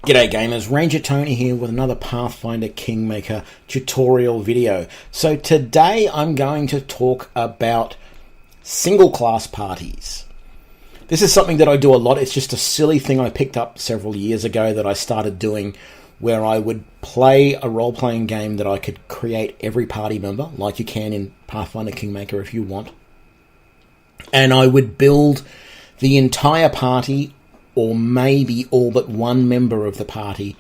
G'day gamers, Ranger Tony here with another Pathfinder Kingmaker tutorial video. So today I'm going to talk about single class parties. This is something that I do a lot. It's just a silly thing I picked up several years ago that I started doing, where I would play a role-playing game that I could create every party member, like you can in Pathfinder Kingmaker if you want. And I would build the entire party, or maybe all but one member of the party,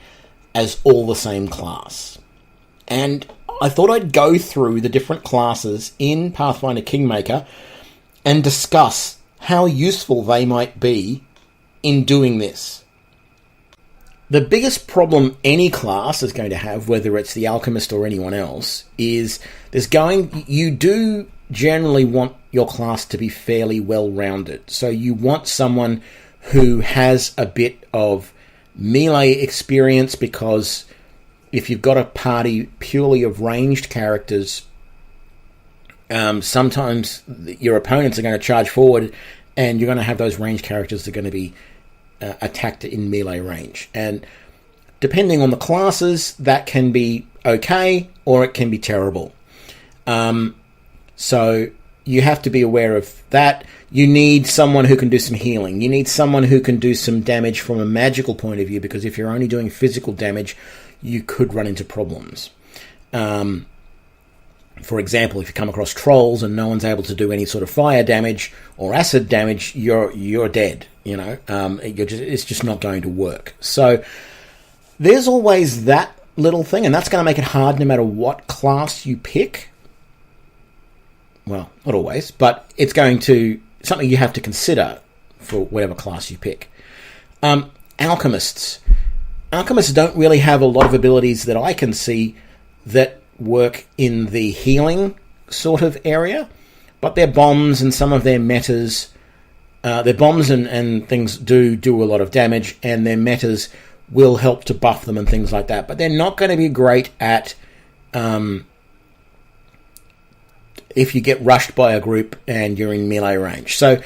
as all the same class. And I thought I'd go through the different classes in Pathfinder Kingmaker and discuss how useful they might be in doing this. The biggest problem any class is going to have, whether it's the Alchemist or anyone else, is you do generally want your class to be fairly well-rounded. So you want someone who has a bit of melee experience, because if you've got a party purely of ranged characters, sometimes your opponents are going to charge forward and you're going to have those ranged characters that are going to be attacked in melee range. And depending on the classes, that can be okay or it can be terrible. So you have to be aware of that. You need someone who can do some healing. You need someone who can do some damage from a magical point of view, because if you're only doing physical damage, you could run into problems. For example, if you come across trolls and no one's able to do any sort of fire damage or acid damage, you're dead. It's just not going to work. So there's always that little thing, and that's going to make it hard no matter what class you pick. Well, not always, but it's going to something you have to consider for whatever class you pick. Alchemists. Alchemists don't really have a lot of abilities that I can see that work in the healing sort of area, but their bombs and some of their metas, their bombs and things do a lot of damage, and their metas will help to buff them and things like that, but they're not going to be great at if you get rushed by a group and you're in melee range. So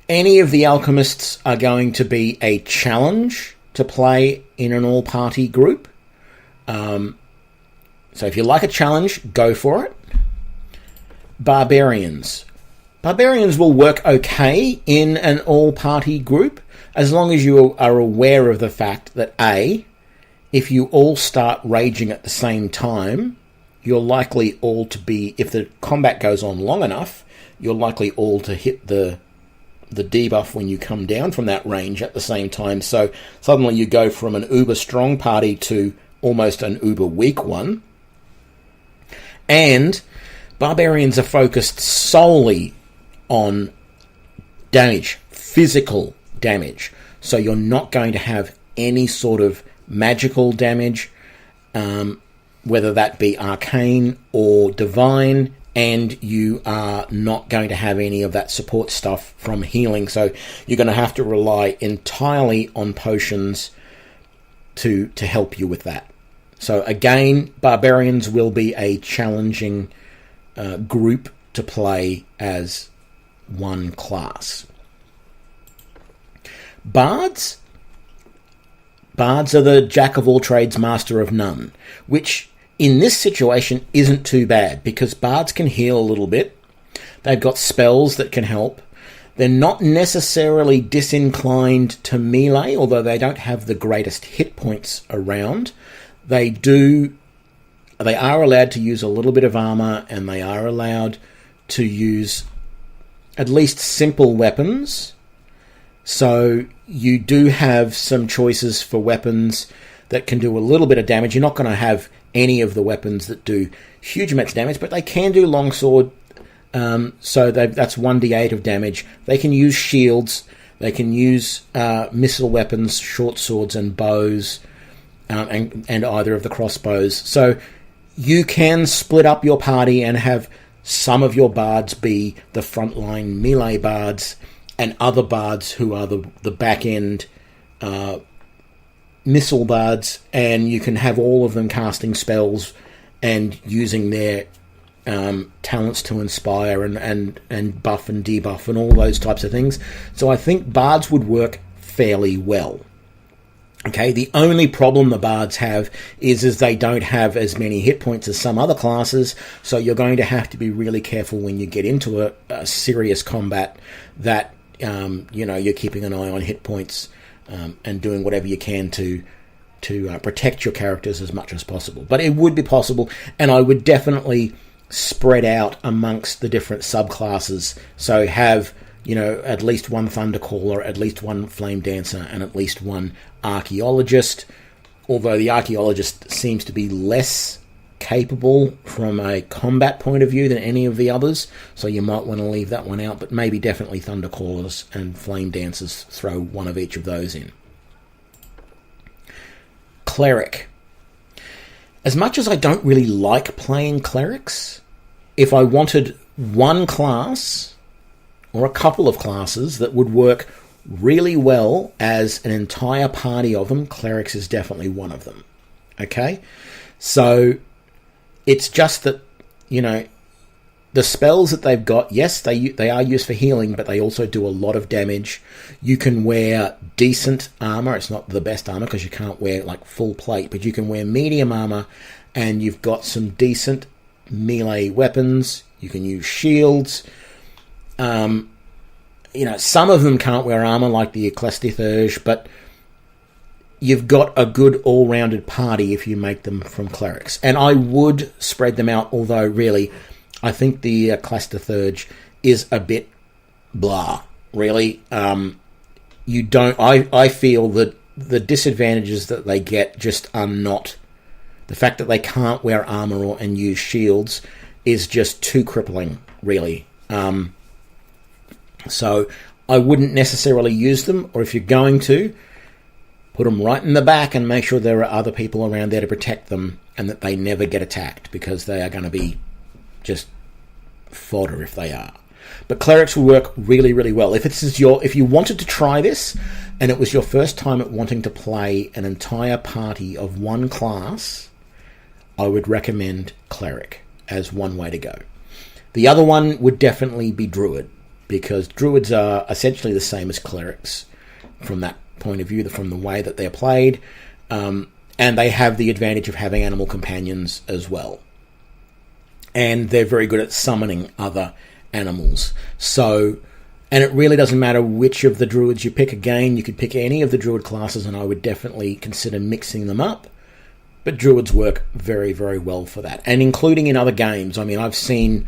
any of the Alchemists are going to be a challenge to play in an all-party group. So if you like a challenge, go for it. Barbarians. Barbarians will work okay in an all-party group, as long as you are aware of the fact that A, if you all start raging at the same time, you're likely all to be, if the combat goes on long enough, you're likely all to hit the debuff when you come down from that range at the same time. So suddenly you go from an uber strong party to almost an uber weak one. And barbarians are focused solely on damage, physical damage. So you're not going to have any sort of magical damage, whether that be arcane or divine, and you are not going to have any of that support stuff from healing. So you're going to have to rely entirely on potions to help you with that. So again, barbarians will be a challenging group to play as one class. Bards. Bards are the jack of all trades, master of none, which in this situation isn't too bad, because bards can heal a little bit. They've got spells that can help. They're not necessarily disinclined to melee, although they don't have the greatest hit points around. They are allowed to use a little bit of armor, and they are allowed to use at least simple weapons. So you do have some choices for weapons that can do a little bit of damage. You're not going to have any of the weapons that do huge amounts of damage, but they can do longsword. So that's 1d8 of damage. They can use shields. They can use missile weapons, short swords and bows, and either of the crossbows. So you can split up your party and have some of your bards be the frontline melee bards, and other bards who are the back-end missile bards, and you can have all of them casting spells and using their talents to inspire and buff and debuff and all those types of things. So I think bards would work fairly well. Okay, the only problem the bards have is they don't have as many hit points as some other classes, so you're going to have to be really careful when you get into a serious combat that you're keeping an eye on hit points and doing whatever you can to protect your characters as much as possible. But it would be possible, and I would definitely spread out amongst the different subclasses. So have at least one Thundercaller, at least one Flame Dancer, and at least one Archaeologist. Although the Archaeologist seems to be less capable from a combat point of view than any of the others, so you might want to leave that one out, but maybe definitely Thundercallers and Flame Dancers, throw one of each of those in. Cleric. As much as I don't really like playing Clerics, if I wanted one class or a couple of classes that would work really well as an entire party of them, Clerics is definitely one of them. Okay? So it's just that, the spells that they've got, yes, they are used for healing, but they also do a lot of damage. You can wear decent armor. It's not the best armor because you can't wear like full plate, but you can wear medium armor, and you've got some decent melee weapons. You can use shields. Some of them can't wear armor like the Ecclesiarch, but you've got a good all-rounded party if you make them from Clerics. And I would spread them out, although really I think the Ecclesiarch is a bit blah, really. I feel that the disadvantages that they get just are not... The fact that they can't wear armor and use shields is just too crippling, really. So I wouldn't necessarily use them, or if you're going to, put them right in the back and make sure there are other people around there to protect them and that they never get attacked, because they are going to be just fodder if they are. But Clerics will work really, really well. If you wanted to try this and it was your first time at wanting to play an entire party of one class, I would recommend Cleric as one way to go. The other one would definitely be Druid, because Druids are essentially the same as Clerics from that point of view, from the way that they're played, and they have the advantage of having animal companions as well. And they're very good at summoning other animals. So, and it really doesn't matter which of the Druids you pick. Again, you could pick any of the Druid classes, and I would definitely consider mixing them up. But Druids work very, very well for that. And including in other games. I mean, I've seen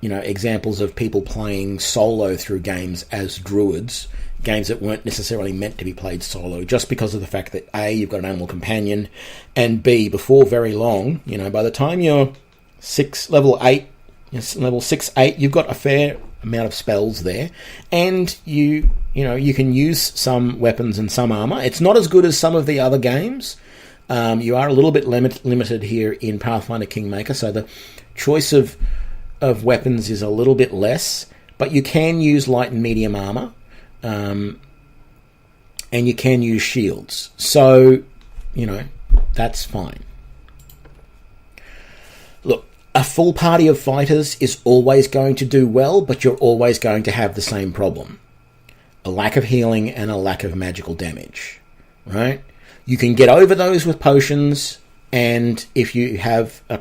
examples of people playing solo through games as Druids, games that weren't necessarily meant to be played solo, just because of the fact that A, you've got an animal companion, and B, before very long, by the time you're level 6, 8, you've got a fair amount of spells there, and you can use some weapons and some armor. It's not as good as some of the other games. You are a little bit limited here in Pathfinder Kingmaker, so the choice of weapons is a little bit less, but you can use light and medium armor, and you can use shields. So, that's fine. Look, a full party of fighters is always going to do well, but you're always going to have the same problem. A lack of healing and a lack of magical damage, right? You can get over those with potions, and if you have a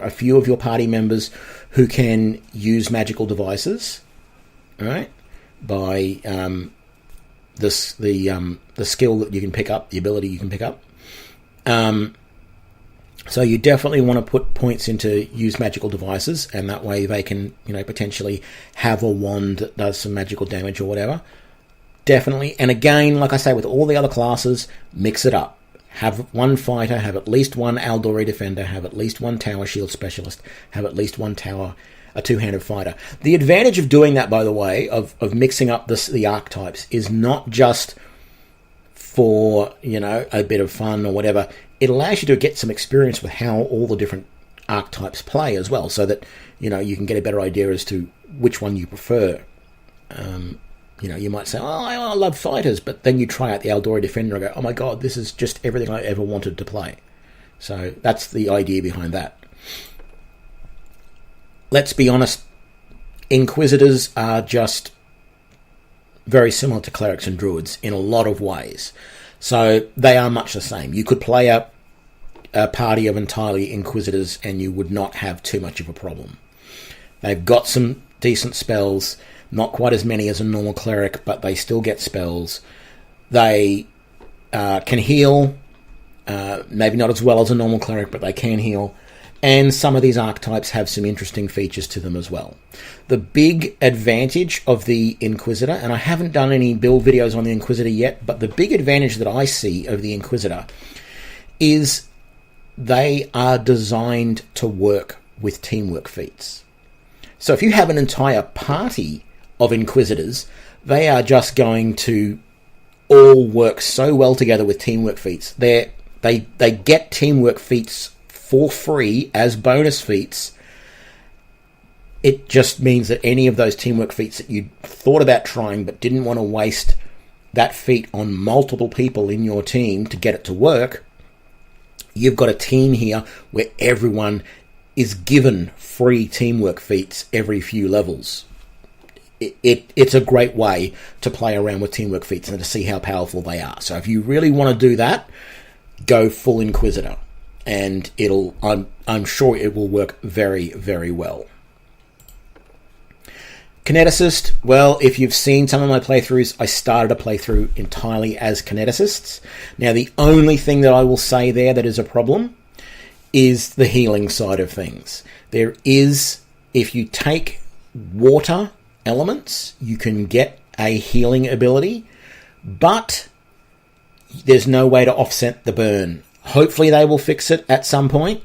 few of your party members who can use magical devices, right, by the skill that you can pick up, the ability you can pick up. So you definitely want to put points into use magical devices, and that way they can, potentially have a wand that does some magical damage or whatever. Definitely. And again, like I say, with all the other classes, mix it up. Have one fighter, have at least one Aldori defender, have at least one tower shield specialist, have at least one a two-handed fighter. The advantage of doing that, by the way, of mixing up the archetypes, is not just for, a bit of fun or whatever. It allows you to get some experience with how all the different archetypes play as well, so that, you can get a better idea as to which one you prefer. You might say, I love fighters, but then you try out the Aldori Defender and go, oh my god, this is just everything I ever wanted to play. So that's the idea behind that. Let's be honest, Inquisitors are just very similar to Clerics and Druids in a lot of ways. So they are much the same. You could play a party of entirely Inquisitors and you would not have too much of a problem. They've got some decent spells, not quite as many as a normal Cleric, but they still get spells. They can heal, maybe not as well as a normal Cleric, but they can heal. And some of these archetypes have some interesting features to them as well. The big advantage of the Inquisitor, and I haven't done any build videos on the Inquisitor yet, but the big advantage that I see of the Inquisitor is they are designed to work with teamwork feats. So if you have an entire party of Inquisitors, they are just going to all work so well together with teamwork feats. They get teamwork feats for free as bonus feats. It just means that any of those teamwork feats that you thought about trying but didn't want to waste that feat on multiple people in your team to get it to work, you've got a team here where everyone is given free teamwork feats every few levels. It's a great way to play around with teamwork feats and to see how powerful they are. So if you really want to do that, go full Inquisitor. And I'm sure it will work very, very well. Kineticist, well, if you've seen some of my playthroughs, I started a playthrough entirely as Kineticists. Now, the only thing that I will say there that is a problem is the healing side of things. There is, if you take water elements, you can get a healing ability, but there's no way to offset the burn. Hopefully they will fix it at some point,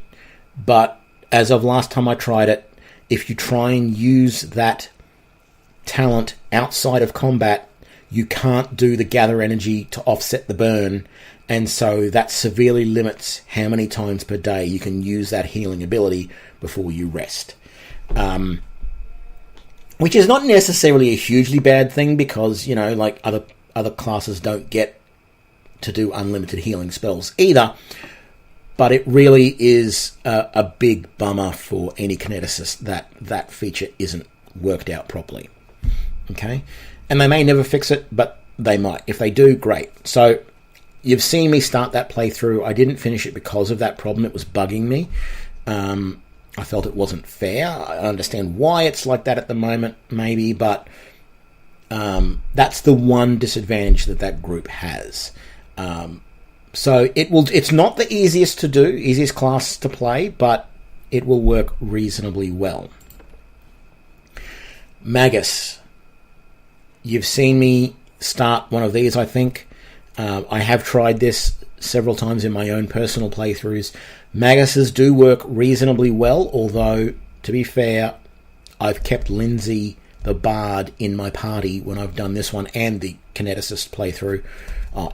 but as of last time I tried it, if you try and use that talent outside of combat, you can't do the gather energy to offset the burn, and so that severely limits how many times per day you can use that healing ability before you rest. Which is not necessarily a hugely bad thing because, like other classes don't get to do unlimited healing spells either, but it really is a big bummer for any kineticist that feature isn't worked out properly. Okay, and they may never fix it, but they might. If they do, great. So you've seen me start that playthrough. I didn't finish it because of that problem. It was bugging me. I felt it wasn't fair. I understand why it's like that at the moment, maybe, but that's the one disadvantage that group has. So it's not the easiest to do, easiest class to play, but it will work reasonably well. Magus. You've seen me start one of these, I think. I have tried this several times in my own personal playthroughs. Maguses do work reasonably well, although, to be fair, I've kept Lindsay the Bard in my party when I've done this one and the Kineticist playthrough,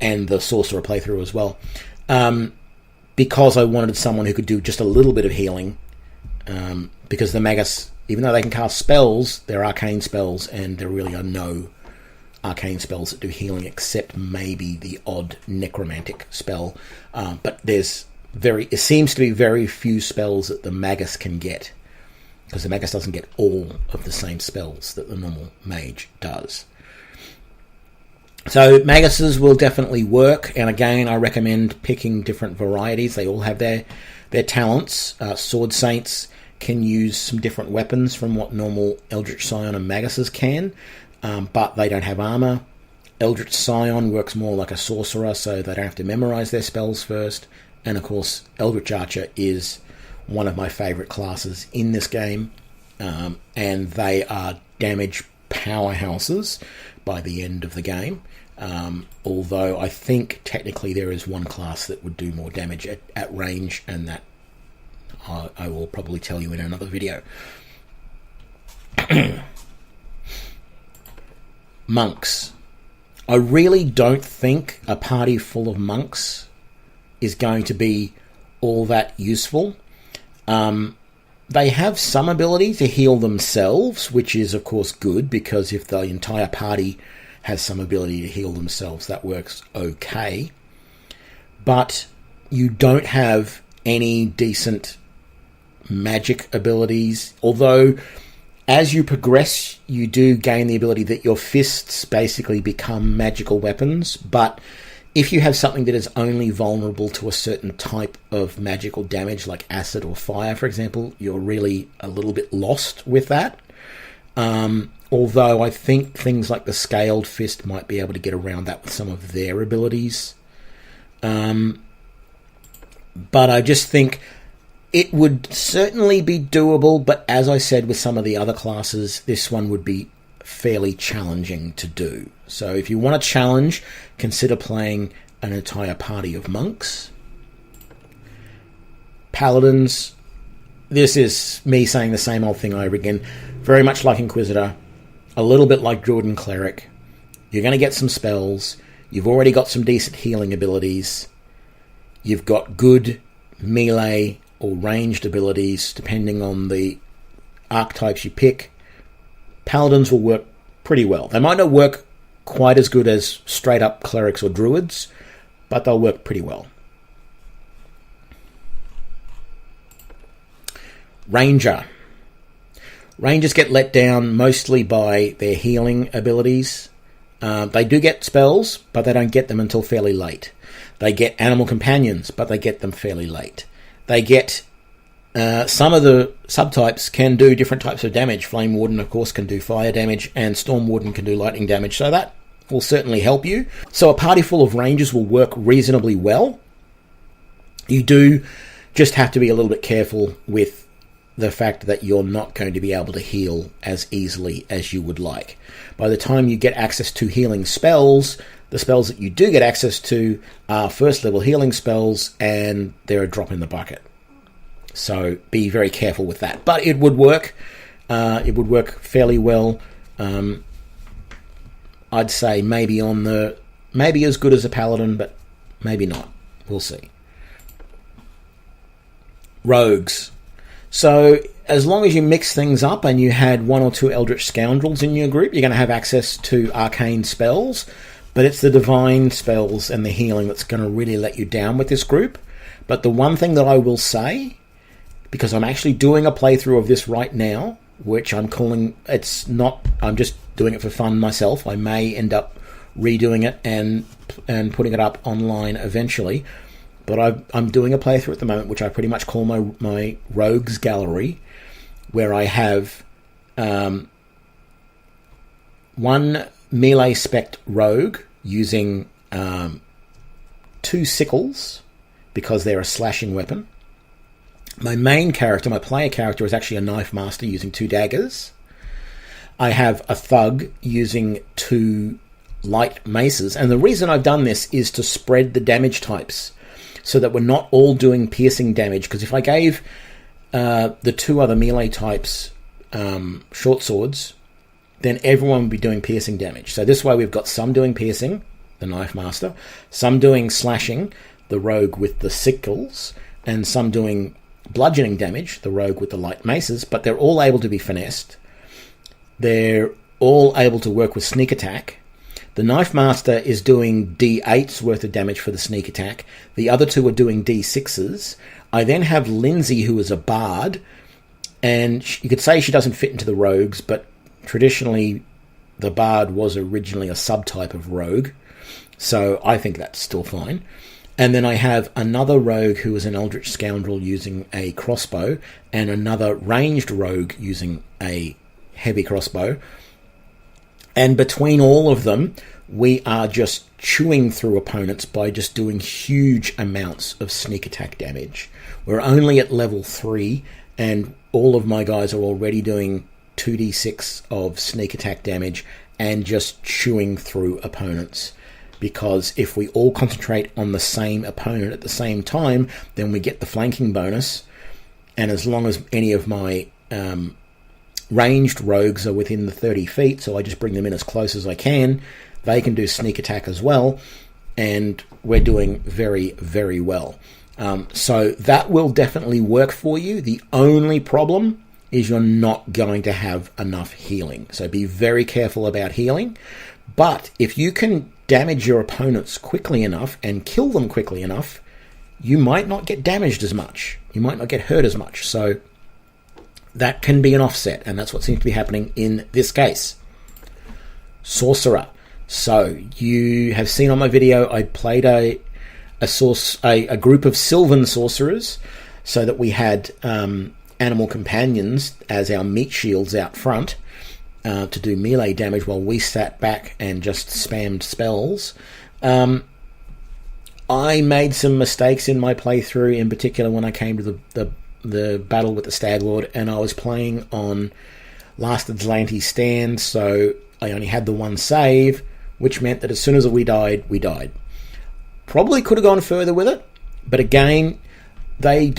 and the Sorcerer playthrough as well, because I wanted someone who could do just a little bit of healing, because the Magus, even though they can cast spells, they're arcane spells, and there really are no arcane spells that do healing except maybe the odd necromantic spell, but it seems to be very few spells that the Magus can get, because the Magus doesn't get all of the same spells that the normal mage does. So Maguses will definitely work, and again, I recommend picking different varieties. They all have their talents. Sword Saints can use some different weapons from what normal Eldritch Scion and Maguses can, but they don't have armor. Eldritch Scion works more like a sorcerer, so they don't have to memorize their spells first. And of course, Eldritch Archer is one of my favorite classes in this game, and they are damage powerhouses by the end of the game, although I think technically there is one class that would do more damage at range, and that I will probably tell you in another video. Monks. I really don't think a party full of monks is going to be all that useful. They have some ability to heal themselves, which is of course good, because if the entire party has some ability to heal themselves, that works okay. But you don't have any decent magic abilities, although As you progress, you do gain the ability that your fists basically become magical weapons, but if you have something that is only vulnerable to a certain type of magical damage, like acid or fire, for example, you're really a little bit lost with that. Although I think things like the Scaled Fist might be able to get around that with some of their abilities. But I just think it would certainly be doable, but as I said with some of the other classes, this one would be fairly challenging to do. So if you want a challenge, consider playing an entire party of monks. Paladins, this is me saying the same old thing over again. Very much like Inquisitor, a little bit like Druid and Cleric. You're going to get some spells. You've already got some decent healing abilities. You've got good melee or ranged abilities, depending on the archetypes you pick. Paladins will work pretty well. They might not work quite as good as straight up clerics or druids, but they'll work pretty well. Ranger. Rangers get let down mostly by their healing abilities. They do get spells, but they don't get them until fairly late. They get animal companions, but they get them fairly late. They get some of the subtypes can do different types of damage. Flame Warden, of course, can do fire damage, and Storm Warden can do lightning damage, so that will certainly help you. So a party full of Rangers will work reasonably well. You do just have to be a little bit careful with the fact that you're not going to be able to heal as easily as you would like. By the time you get access to healing spells, the spells that you do get access to are first level healing spells, and they're a drop in the bucket. So be very careful with that. But it would work. It would work fairly well. I'd say maybe as good as a Paladin, but maybe not. We'll see. Rogues. So as long as you mix things up and you had one or two Eldritch Scoundrels in your group, you're going to have access to arcane spells. But it's the divine spells and the healing that's going to really let you down with this group. But the one thing that I will say, because I'm actually doing a playthrough of this right now, which I'm just doing it for fun myself. I may end up redoing it and putting it up online eventually. But I'm doing a playthrough at the moment, which I pretty much call my Rogues Gallery, where I have one melee spect rogue using 2 sickles, because they're a slashing weapon. My main character, my player character, is actually a knife master using 2 daggers. I have a thug using 2 light maces, and the reason I've done this is to spread the damage types, so that we're not all doing piercing damage, because if I gave the 2 other melee types short swords, then everyone would be doing piercing damage. So this way we've got some doing piercing, the knife master, some doing slashing, the rogue with the sickles, and some doing bludgeoning damage, the rogue with the light maces, but they're all able to be finessed. They're all able to work with sneak attack. The Knife Master is doing D8's worth of damage for the sneak attack. The other 2 are doing D6's. I then have Lindsay, who is a bard, and you could say she doesn't fit into the rogues, but traditionally the bard was originally a subtype of rogue, so I think that's still fine. And then I have another rogue who is an Eldritch Scoundrel using a crossbow, and another ranged rogue using a heavy crossbow. And between all of them, we are just chewing through opponents by just doing huge amounts of sneak attack damage. We're only at level 3, and all of my guys are already doing 2d6 of sneak attack damage and just chewing through opponents. Because if we all concentrate on the same opponent at the same time, then we get the flanking bonus. And as long as any of my ranged rogues are within the 30 feet, so I just bring them in as close as I can, they can do sneak attack as well, and we're doing very, very well. So that will definitely work for you. The only problem is you're not going to have enough healing, so be very careful about healing. But if you can damage your opponents quickly enough and kill them quickly enough, you might not get damaged as much. You might not get hurt as much. So that can be an offset, and that's what seems to be happening in this case. Sorcerer. So you have seen on my video, I played a group of Sylvan sorcerers, so that we had animal companions as our meat shields out front to do melee damage while we sat back and just spammed spells. I made some mistakes in my playthrough, in particular when I came to the battle with the Stag Lord, and I was playing on Last Atlantis stand, so I only had the one save, which meant that as soon as we died, we died. Probably could have gone further with it, but again, they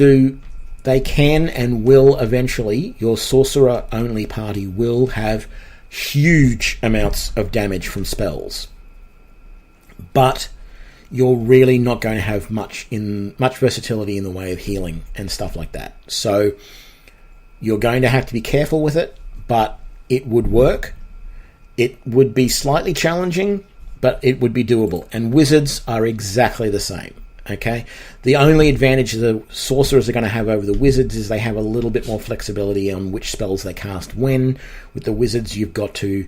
can and will eventually, your sorcerer-only party will have huge amounts of damage from spells. But you're really not going to have much versatility in the way of healing and stuff like that. So you're going to have to be careful with it, but it would work. It would be slightly challenging, but it would be doable. And wizards are exactly the same. Okay, the only advantage the sorcerers are going to have over the wizards is they have a little bit more flexibility on which spells they cast when. With the wizards, you've got to,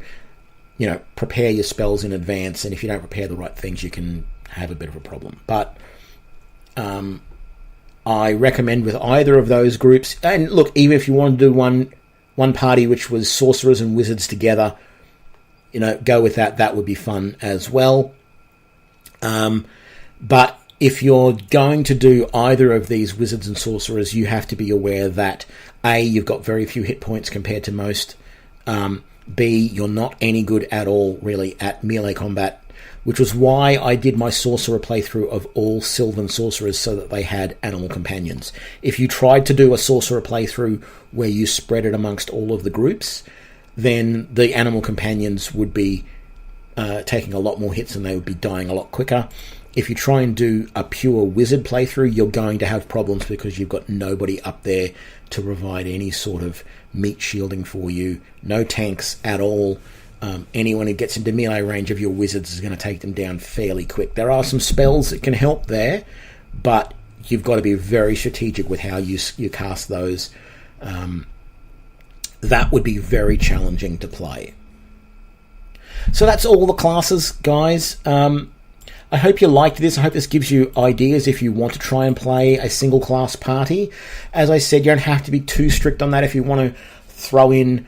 prepare your spells in advance, and if you don't prepare the right things, you can have a bit of a problem. But I recommend with either of those groups, and look, even if you want to do one party which was sorcerers and wizards together, go with that. That would be fun as well. But if you're going to do either of these wizards and sorcerers, you have to be aware that A, you've got very few hit points compared to most. B, you're not any good at all, really, at melee combat, which was why I did my sorcerer playthrough of all Sylvan sorcerers so that they had animal companions. If you tried to do a sorcerer playthrough where you spread it amongst all of the groups, then the animal companions would be taking a lot more hits and they would be dying a lot quicker. If you try and do a pure wizard playthrough, you're going to have problems because you've got nobody up there to provide any sort of meat shielding for you. No tanks at all. Anyone who gets into melee range of your wizards is going to take them down fairly quick. There are some spells that can help there, but you've got to be very strategic with how you cast those. That would be very challenging to play. So that's all the classes, guys. I hope you liked this. I hope this gives you ideas if you want to try and play a single class party. As I said, you don't have to be too strict on that. If you want to throw in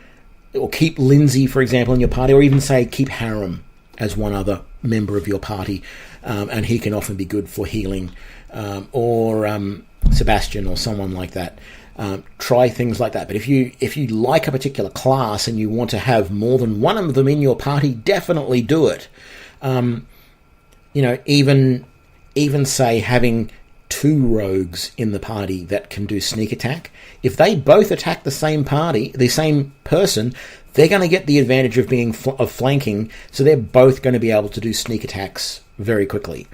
or keep Lindsay, for example, in your party, or even say keep Harem as one other member of your party, and he can often be good for healing, or Sebastian or someone like that. Try things like that. But if you like a particular class and you want to have more than one of them in your party, definitely do it. Even say having 2 rogues in the party that can do sneak attack. If they both attack the same person, they're going to get the advantage of being of flanking, so they're both going to be able to do sneak attacks very quickly.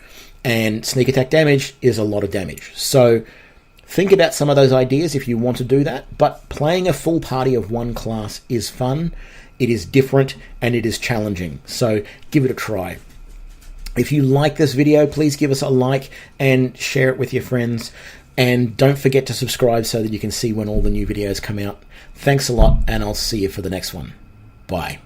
And sneak attack damage is a lot of damage. So think about some of those ideas if you want to do that. But playing a full party of one class is fun, it is different, and it is challenging. So give it a try. If you like this video, please give us a like and share it with your friends. And don't forget to subscribe so that you can see when all the new videos come out. Thanks a lot, and I'll see you for the next one. Bye.